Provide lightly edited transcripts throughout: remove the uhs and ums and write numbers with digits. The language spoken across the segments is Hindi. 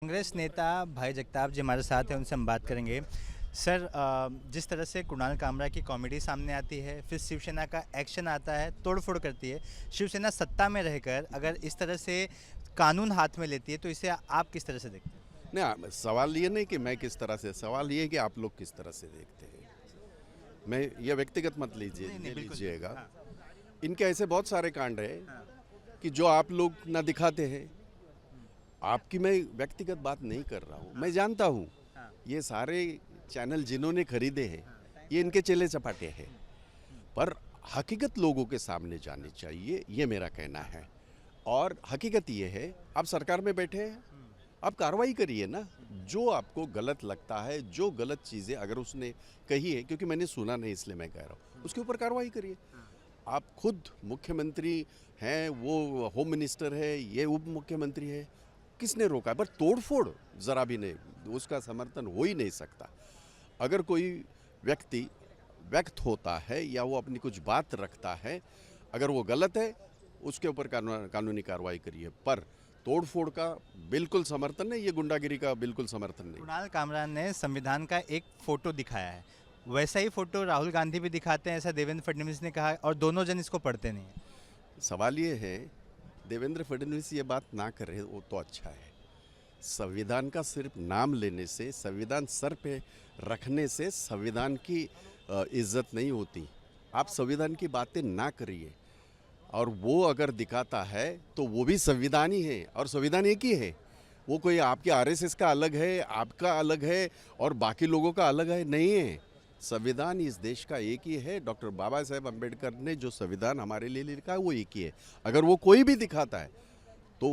कांग्रेस नेता भाई जगताप जी हमारे साथ हैं, उनसे हम बात करेंगे। सर, जिस तरह से कुणाल कामरा की कॉमेडी सामने आती है, फिर शिवसेना का एक्शन आता है, तोड़फोड़ करती है। शिवसेना सत्ता में रहकर अगर इस तरह से कानून हाथ में लेती है तो इसे आप किस तरह से देखते हैं? नहीं, सवाल ये नहीं कि मैं किस तरह से, सवाल ये है कि आप लोग किस तरह से देखते हैं। मैं ये व्यक्तिगत मत लीजिए, नहीं, बिल्कुल, लीजिएगा। हाँ। इनके ऐसे बहुत सारे कांड है हाँ। कि जो आप लोग ना दिखाते हैं। आपकी मैं व्यक्तिगत बात नहीं कर रहा हूँ, मैं जानता हूँ हाँ। ये सारे चैनल जिन्होंने खरीदे हैं ये इनके चेले चपाटे हैं, पर हकीकत लोगों के सामने जानी चाहिए, ये मेरा कहना है। और हकीकत ये है, आप सरकार में बैठे हैं, आप कार्रवाई करिए ना। जो आपको गलत लगता है, जो गलत चीज़ें अगर उसने कही है, क्योंकि मैंने सुना नहीं इसलिए मैं कह रहा हूँ, उसके ऊपर कार्रवाई करिए। आप खुद मुख्यमंत्री हैं, वो होम मिनिस्टर है, ये उप मुख्यमंत्री है, किसने रोका? पर तोड़फोड़ ज़रा भी नहीं, उसका समर्थन हो ही नहीं सकता। अगर कोई व्यक्ति व्यक्त होता है या वो अपनी कुछ बात रखता है, अगर वो गलत है उसके ऊपर कानूनी कार्रवाई करिए, पर तोड़फोड़ का बिल्कुल समर्थन नहीं, ये गुंडागिरी का बिल्कुल समर्थन नहीं। कुणाल कामरा ने संविधान का एक फोटो दिखाया है, वैसा ही फोटो राहुल गांधी भी दिखाते हैं, ऐसा देवेंद्र फडणवीस ने कहा, और दोनों जन इसको पढ़ते नहीं हैं। सवाल ये है, देवेंद्र फडणवीस ये बात ना कर रहे वो तो अच्छा है। संविधान का सिर्फ नाम लेने से, संविधान सर पे रखने से संविधान की इज्जत नहीं होती। आप संविधान की बातें ना करिए, और वो अगर दिखाता है तो वो भी संविधान ही है, और संविधान एक ही है। वो कोई आपके आरएसएस का अलग है, आपका अलग है और बाकी लोगों का अलग है, नहीं है। संविधान इस देश का एक ही है। डॉक्टर बाबा साहेब अम्बेडकर ने जो संविधान हमारे लिए लिखा है वो एक ही है। अगर वो कोई भी दिखाता है तो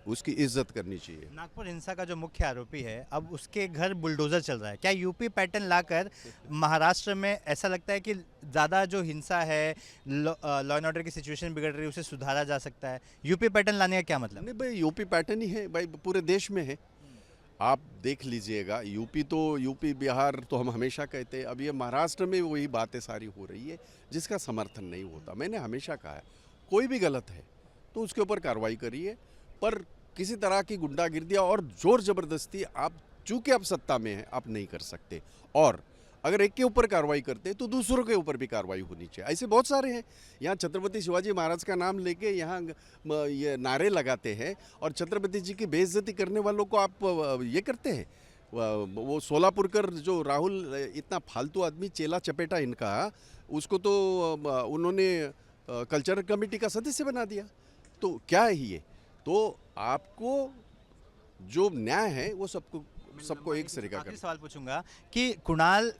उसकी इज्जत करनी चाहिए। नागपुर हिंसा का जो मुख्य आरोपी है, अब उसके घर बुलडोजर चल रहा है। क्या यूपी पैटर्न लाकर महाराष्ट्र में ऐसा लगता है कि ज़्यादा जो हिंसा है, लॉ एंड ऑर्डर की सिचुएशन बिगड़ रही है, उसे सुधारा जा सकता है? यूपी पैटर्न लाने का क्या मतलब? नहीं भाई, यूपी पैटर्न ही है भाई, पूरे देश में है। आप देख लीजिएगा, यूपी बिहार तो हम हमेशा कहते हैं, अब ये महाराष्ट्र में वही बातें सारी हो रही है जिसका समर्थन नहीं होता। मैंने हमेशा कहा है, कोई भी गलत है तो उसके ऊपर कार्रवाई करिए, पर किसी तरह की गुंडागिर्दी और जोर जबरदस्ती आप, चूंकि आप सत्ता में हैं, आप नहीं कर सकते। और अगर एक के ऊपर कार्रवाई करते तो दूसरों के ऊपर भी कार्रवाई होनी चाहिए। ऐसे बहुत सारे हैं। यहाँ छत्रपति शिवाजी महाराज का नाम लेके यहाँ ये नारे लगाते हैं, और छत्रपति जी की बेइज्जती करने वालों को आप ये करते हैं। वो सोलापुरकर जो राहुल, इतना फालतू आदमी, चेला चपेटा इनका, उसको तो उन्होंने कल्चरल कमेटी का सदस्य बना दिया। तो क्या है ये? तो आपको जो न्याय है वो सबको एक तरीका आखिरी करना। सवाल पूछूंगा कि कुणाल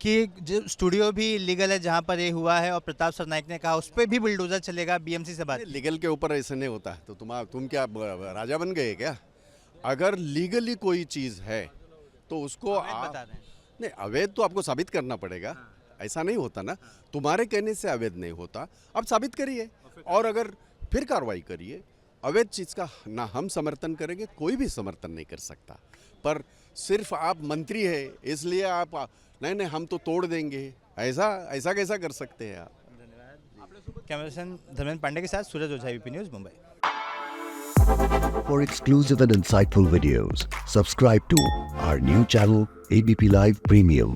की जो स्टूडियो भी लीगल है जहां पर ये हुआ है, और प्रताप सरनाइक ने कहा उस पर भी बुलडोजर चलेगा, बीएमसी से बात की। लीगल के ऊपर ऐसे नहीं होता। तो तुम क्या राजा बन गए क्या? अगर लीगली कोई चीज़ है तो उसको अवैध आप बता रहे हैं। नहीं, अवैध तो आपको साबित करना पड़ेगा। ऐसा नहीं होता ना, तुम्हारे कहने से अवैध नहीं होता, आप साबित करिए और अगर फिर कार्रवाई करिए। अवैध चीज़ का ना हम समर्थन करेंगे, कोई भी समर्थन नहीं कर सकता, पर सिर्फ आप मंत्री है इसलिए आप नहीं हम तो तोड़ देंगे, ऐसा कैसा कर सकते हैं आप? कैमरा पर्सन धर्मेंद्र पांडे के साथ Suraj Ojha, UP news, Mumbai. For exclusive and insightful videos, subscribe to our new channel ABP Live Premium.